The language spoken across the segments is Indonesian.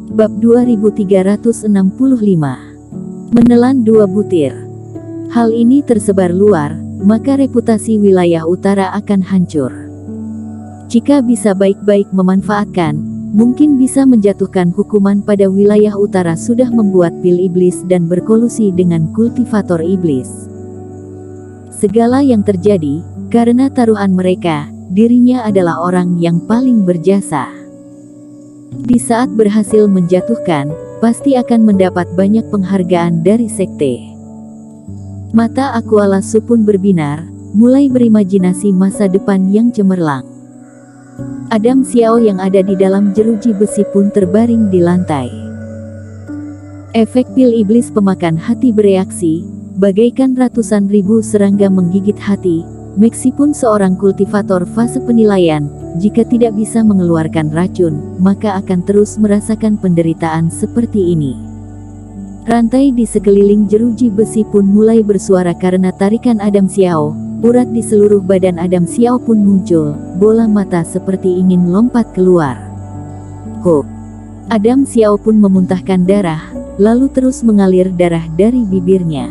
Bab 2365. Menelan 2 butir. Hal ini tersebar luar, maka reputasi wilayah utara akan hancur. Jika bisa baik-baik memanfaatkan, mungkin bisa menjatuhkan hukuman pada wilayah utara sudah membuat pil iblis dan berkolusi dengan kultivator iblis. Segala yang terjadi, karena taruhan mereka, dirinya adalah orang yang paling berjasa. Di saat berhasil menjatuhkan, pasti akan mendapat banyak penghargaan dari sekte. Mata Aqualasu pun berbinar, mulai berimajinasi masa depan yang cemerlang. Adam Xiao yang ada di dalam jeruji besi pun terbaring di lantai. Efek pil iblis pemakan hati bereaksi, bagaikan ratusan ribu serangga menggigit hati. Meskipun seorang kultivator fase penilaian, jika tidak bisa mengeluarkan racun, maka akan terus merasakan penderitaan seperti ini. Rantai di sekeliling jeruji besi pun mulai bersuara karena tarikan Adam Xiao. Urat di seluruh badan Adam Xiao pun muncul, bola mata seperti ingin lompat keluar. Ho! Adam Xiao pun memuntahkan darah, lalu terus mengalir darah dari bibirnya.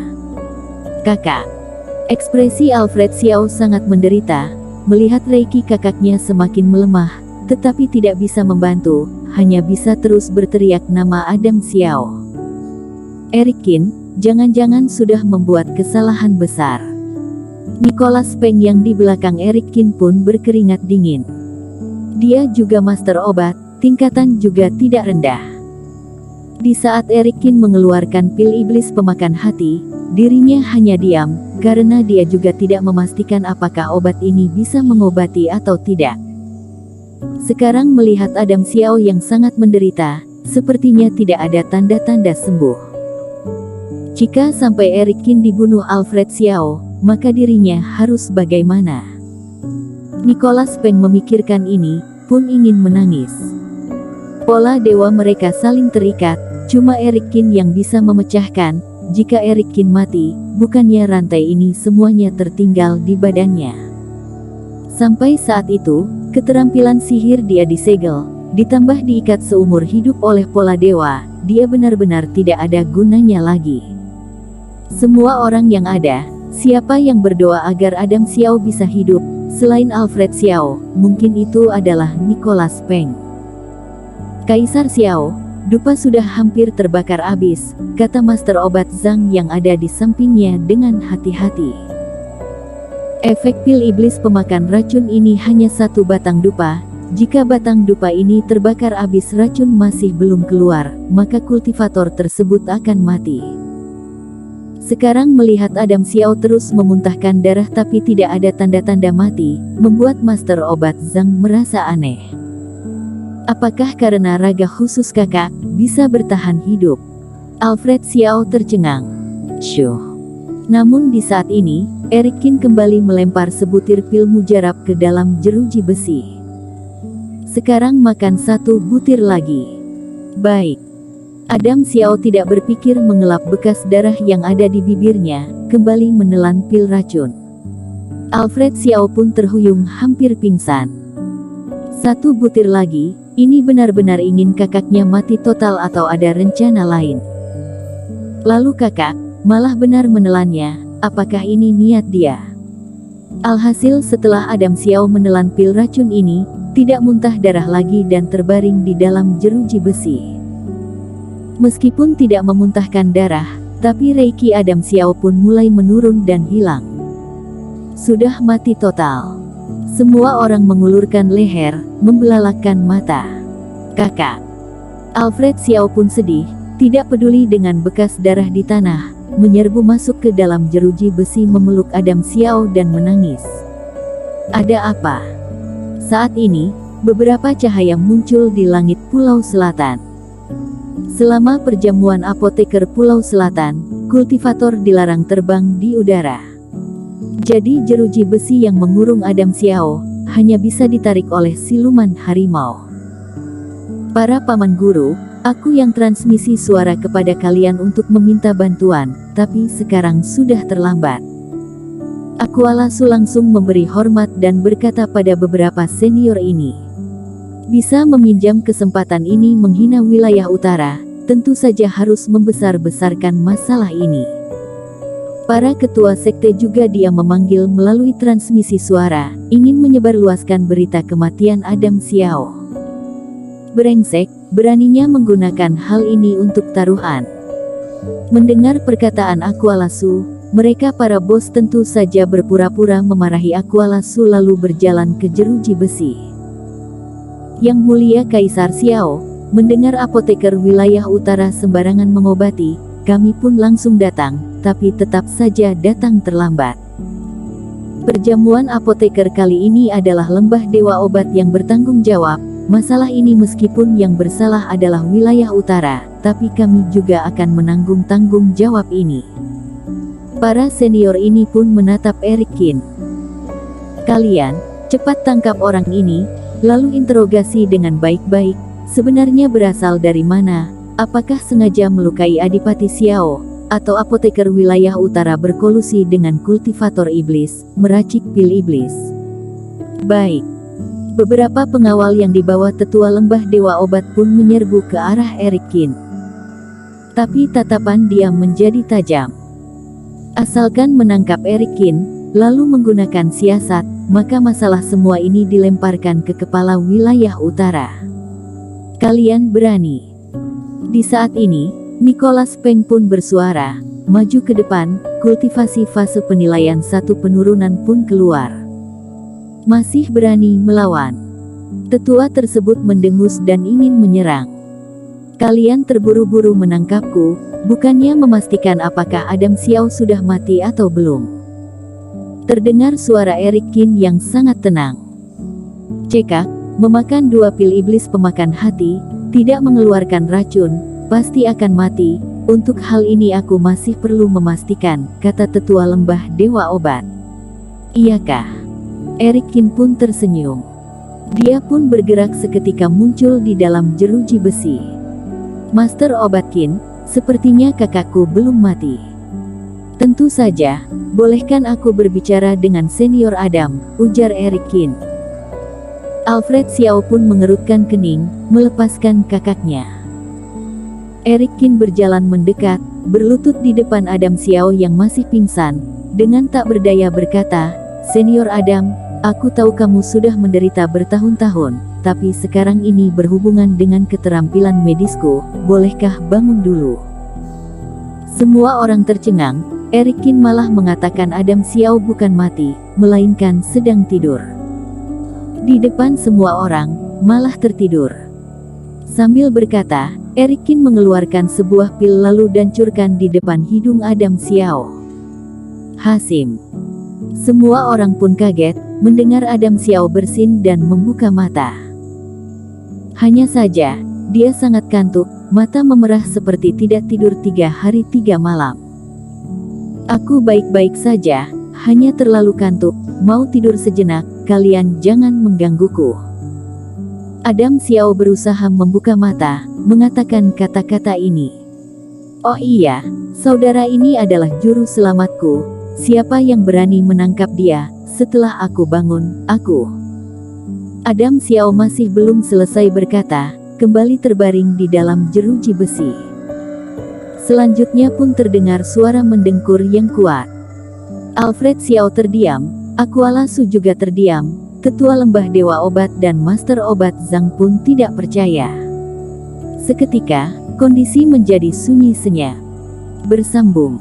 Kakak! Ekspresi Alfred Xiao sangat menderita, melihat reiki kakaknya semakin melemah, tetapi tidak bisa membantu, hanya bisa terus berteriak nama Adam Xiao. Eric Qin, jangan-jangan sudah membuat kesalahan besar. Nicholas Peng yang di belakang Eric Qin pun berkeringat dingin. Dia juga master obat, tingkatan juga tidak rendah. Di saat Eric Qin mengeluarkan pil iblis pemakan hati, dirinya hanya diam, karena dia juga tidak memastikan apakah obat ini bisa mengobati atau tidak. Sekarang melihat Adam Xiao yang sangat menderita, sepertinya tidak ada tanda-tanda sembuh. Jika sampai Eric Qin dibunuh Alfred Xiao, maka dirinya harus bagaimana? Nicholas Peng memikirkan ini, pun ingin menangis. Pola dewa mereka saling terikat, cuma Eric Qin yang bisa memecahkan. Jika Eric Qin mati, bukannya rantai ini semuanya tertinggal di badannya. Sampai saat itu, keterampilan sihir dia disegel, ditambah diikat seumur hidup oleh pola dewa, dia benar-benar tidak ada gunanya lagi. Semua orang yang ada, siapa yang berdoa agar Adam Xiao bisa hidup, selain Alfred Xiao, mungkin itu adalah Nicholas Peng. Kaisar Xiao, dupa sudah hampir terbakar habis, kata Master Obat Zhang yang ada di sampingnya dengan hati-hati. Efek pil iblis pemakan racun ini hanya satu batang dupa, jika batang dupa ini terbakar habis racun masih belum keluar, maka kultivator tersebut akan mati. Sekarang melihat Adam Xiao terus memuntahkan darah tapi tidak ada tanda-tanda mati, membuat Master Obat Zhang merasa aneh. Apakah karena raga khusus kakak, bisa bertahan hidup? Alfred Xiao tercengang. Syuh. Namun di saat ini, Eric Qin kembali melempar sebutir pil mujarab ke dalam jeruji besi. Sekarang makan 1 butir lagi. Baik. Adam Xiao tidak berpikir mengelap bekas darah yang ada di bibirnya, kembali menelan pil racun. Alfred Xiao pun terhuyung hampir pingsan. 1 butir lagi. Ini benar-benar ingin kakaknya mati total atau ada rencana lain? Lalu kakak, malah benar menelannya, apakah ini niat dia? Alhasil setelah Adam Xiao menelan pil racun ini, tidak muntah darah lagi dan terbaring di dalam jeruji besi. Meskipun tidak memuntahkan darah, tapi reiki Adam Xiao pun mulai menurun dan hilang. Sudah mati total. Semua orang mengulurkan leher, membelalakkan mata. Kakak. Alfred Xiao pun sedih, tidak peduli dengan bekas darah di tanah, menyerbu masuk ke dalam jeruji besi memeluk Adam Xiao dan menangis. Ada apa? Saat ini, beberapa cahaya muncul di langit Pulau Selatan. Selama perjamuan apoteker Pulau Selatan, kultivator dilarang terbang di udara. Jadi jeruji besi yang mengurung Adam Xiao, hanya bisa ditarik oleh siluman harimau. Para paman guru, aku yang transmisi suara kepada kalian untuk meminta bantuan, tapi sekarang sudah terlambat. Aqualasu langsung memberi hormat dan berkata pada beberapa senior ini. Bisa meminjam kesempatan ini menghina wilayah utara, tentu saja harus membesar-besarkan masalah ini. Para ketua sekte juga dia memanggil melalui transmisi suara, ingin menyebarluaskan berita kematian Adam Xiao. Brengsek, beraninya menggunakan hal ini untuk taruhan. Mendengar perkataan Aqualasu, mereka para bos tentu saja berpura-pura memarahi Aqualasu lalu berjalan ke jeruji besi. Yang Mulia Kaisar Xiao, mendengar apoteker wilayah utara sembarangan mengobati, kami pun langsung datang, tapi tetap saja datang terlambat. Perjamuan apoteker kali ini adalah lembah dewa obat yang bertanggung jawab. Masalah ini meskipun yang bersalah adalah wilayah utara, tapi kami juga akan menanggung tanggung jawab ini. Para senior ini pun menatap Eric Qin. Kalian, cepat tangkap orang ini, lalu interogasi dengan baik-baik, sebenarnya berasal dari mana, apakah sengaja melukai Adipati Xiao, atau apoteker wilayah utara berkolusi dengan kultivator iblis, meracik pil iblis. Baik. Beberapa pengawal yang dibawa tetua lembah dewa obat pun menyerbu ke arah Eric Qin. Tapi tatapan dia menjadi tajam. Asalkan menangkap Eric Qin, lalu menggunakan siasat, maka masalah semua ini dilemparkan ke kepala wilayah utara. Kalian berani. Di saat ini, Nicholas Peng pun bersuara, maju ke depan, kultivasi fase penilaian satu penurunan pun keluar. Masih berani melawan. Tetua tersebut mendengus dan ingin menyerang. Kalian terburu-buru menangkapku, bukannya memastikan apakah Adam Xiao sudah mati atau belum. Terdengar suara Eric Qin yang sangat tenang. Cekak, memakan 2 pil iblis pemakan hati, tidak mengeluarkan racun, pasti akan mati. Untuk hal ini aku masih perlu memastikan, kata tetua lembah dewa obat. Iyakah? Eric Qin pun tersenyum. Dia pun bergerak seketika muncul di dalam jeruji besi. Master Obat Qin, sepertinya kakakku belum mati. Tentu saja, bolehkan aku berbicara dengan senior Adam, ujar Eric Qin. Alfred Xiao pun mengerutkan kening, melepaskan kakaknya. Eric Qin berjalan mendekat, berlutut di depan Adam Xiao yang masih pingsan, dengan tak berdaya berkata, Senior Adam, aku tahu kamu sudah menderita bertahun-tahun, tapi sekarang ini berhubungan dengan keterampilan medisku, bolehkah bangun dulu? Semua orang tercengang, Eric Qin malah mengatakan Adam Xiao bukan mati, melainkan sedang tidur. Di depan semua orang, malah tertidur. Sambil berkata, Eric Qin mengeluarkan sebuah pil lalu dancurkan di depan hidung Adam Xiao. Hasim. Semua orang pun kaget, mendengar Adam Xiao bersin dan membuka mata. Hanya saja, dia sangat kantuk, mata memerah seperti tidak tidur 3 hari 3 malam. Aku baik-baik saja, hanya terlalu kantuk, mau tidur sejenak, kalian jangan menggangguku. Adam Xiao berusaha membuka mata, mengatakan kata-kata ini. Oh iya, saudara ini adalah juru selamatku. Siapa yang berani menangkap dia, setelah aku bangun, aku. Adam Xiao masih belum selesai berkata, kembali terbaring di dalam jeruji besi. Selanjutnya pun terdengar suara mendengkur yang kuat. Alfred Xiao terdiam, Aqualasu juga terdiam, Ketua Lembah Dewa Obat dan Master Obat Zhang pun tidak percaya. Seketika, kondisi menjadi sunyi senyap. Bersambung.